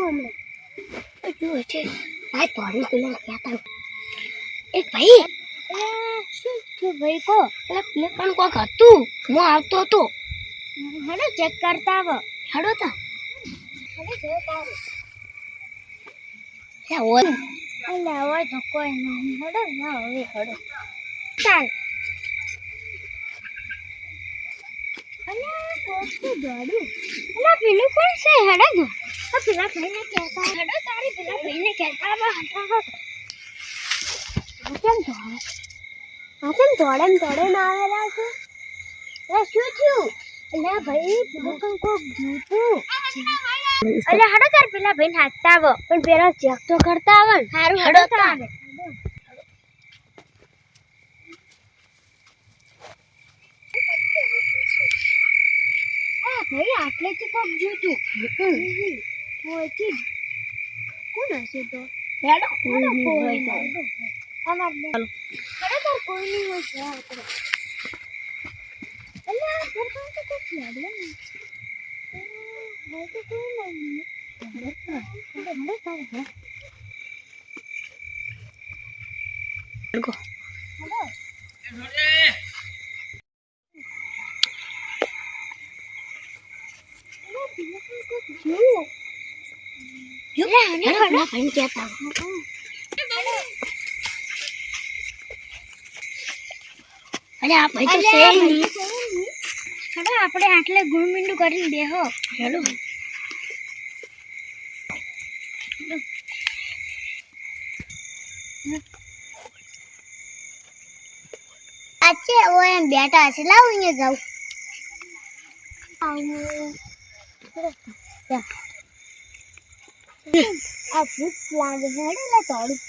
હમણાં જો છે ભાઈ તોડી પેલા કહેતા એક ભાઈ શું થયું ભાઈ કો એટલે પ્લેટમાં કોક હતું હું આવતો હતો હેડો ચેક કરતા આવો હેડો તા હેડો જોતા આવો એટલે હોય તો કોઈ નહીં હેડો ના હવે હેડો ચાલ અલ્યા કોક તો દોડ્યું અલ્યા પેલું કોણ છે હેડો જો આ પેલા ભાઈને કહેતા હેડો તારી પેલા ભાઈને કહેતા આવો હટાવો કેમ દોડે ના આવેલા છે એ શું થયું અલ્યા ભાઈ પેલું કોક જોતું અલ્યા હેડો તાર પેલા ભાઈને હાથતા આવો પણ પેલા ચેક તો કરતા આવો ને સારું હેડો આવે ભાઈ આટલેથી કોક જોતું કોણ હશે તો હેડો કોઈ હોય તો અમાર હેડો તાર કોઈ નહીં હોય છે આપણે અલ્યા ઘર કામ તો કોક યાદ ને હોય તો કોઈ નહીં હેડો તાર હેડો આપણે આટલે ગુણ મીંડું કરીને બેહો હેલો अच्छे वो एम बेटा છે લાવ અહીંયા જાવ આ ભૂત લાગે હેડે લે તોડું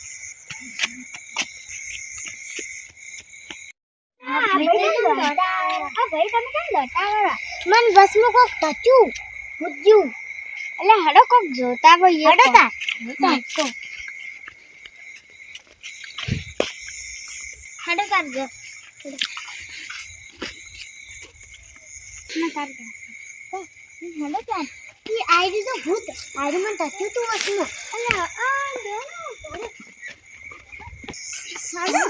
ભાઈ તમે કેમ લટાવરા મન બસમાં કોક ટચ્યું મુજ્યું એટલે હડો કોક જોતા ભાઈ હડો તા હડો કરજો ના કરજો હડો તા ये आईडी तो भूत आईडी में टच्યું તું વસમાં એટલે આ દેનો સાડો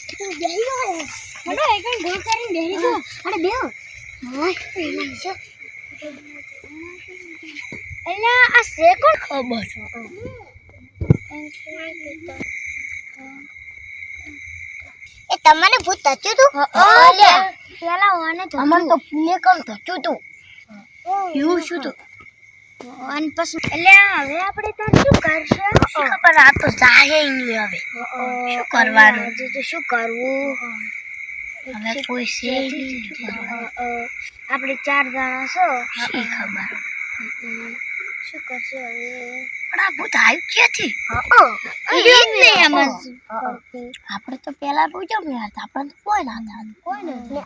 તો બેહી ગયો હડો એકન ગોળ કરીને બેહી ગયો અરે બેહો એલા આ સે કોણ ખબર એ તમને ભૂત ટચ્યું તું પેલા ઓને તો અમન તો પુણે કોણ ટચ્યું તું યુ શું તો અન પછી એટલે હવે આપણે તાર શું કરશે શું ખબર આ તો જાહે નહીં હવે શું કરવાનું હજી તો શું કરવું હવે કોઈ છે આપણે 4 જણા છો શી ખબર શું કરશે હવે પણ આ ભૂત આવ્યું ક્યાંથી આપણે તો પેલા પૂછો મેં આપણે તો કોઈ ના ને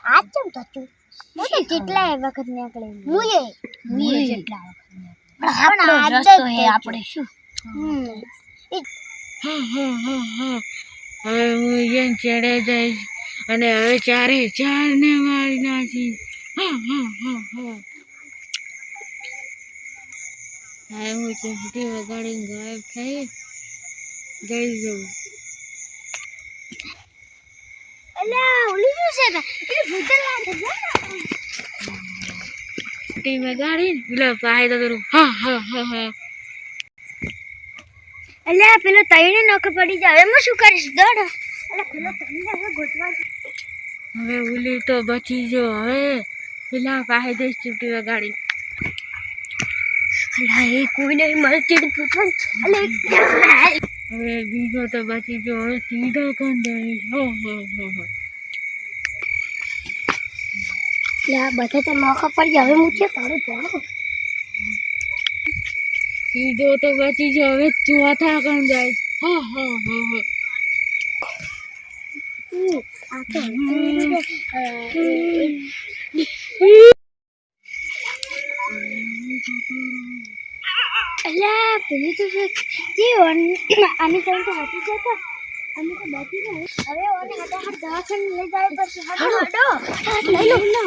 આજ કેમ થતું હું તો કેટલાય વખત નીકળે મુએ જેટલા વખત પણ આજ તો હે આપણે શું હવે હું યન ચડે જઈશ અને હવે 4 ને મારી નાખી હવે હું ચીમટી વગાડીને ગાયબ થઈ જઈ જઉં અલ્યા ઓલી શું છે એટલે ભૂત લાગે ચીમટી વગાડીને પેલા પાહે તો કરું હા હા હા હા અલ્યા પેલો તઈને નોખ પડી જાય એમાં શું કરીશ દોડ અલ્યા પેલો તઈને હવે ગોતવા હવે ઓલી તો બચી જો હવે પેલા પાહે જઈશ ચીમટી વગાડી અલ્યા એ કોઈ નહીં મળતી પૂછન અલ્યા હવે બીજો તો બચી જો હવે સીધો કોણ જઈશ હો હો હો હો લા બધા તો નોખા પડી જાય હવે હું કે તારું જાણો સીધો તો બચી જો હવે ચોથા કોણ જાય હો હો હો હો આ તો અલ્યા પેલી તો આની કઈ તો હતી જતો અમે તો બાકી નહીં હવે ઓને હટાહટ દવાખાને લઈ જાય પડશે હડો લઈ લો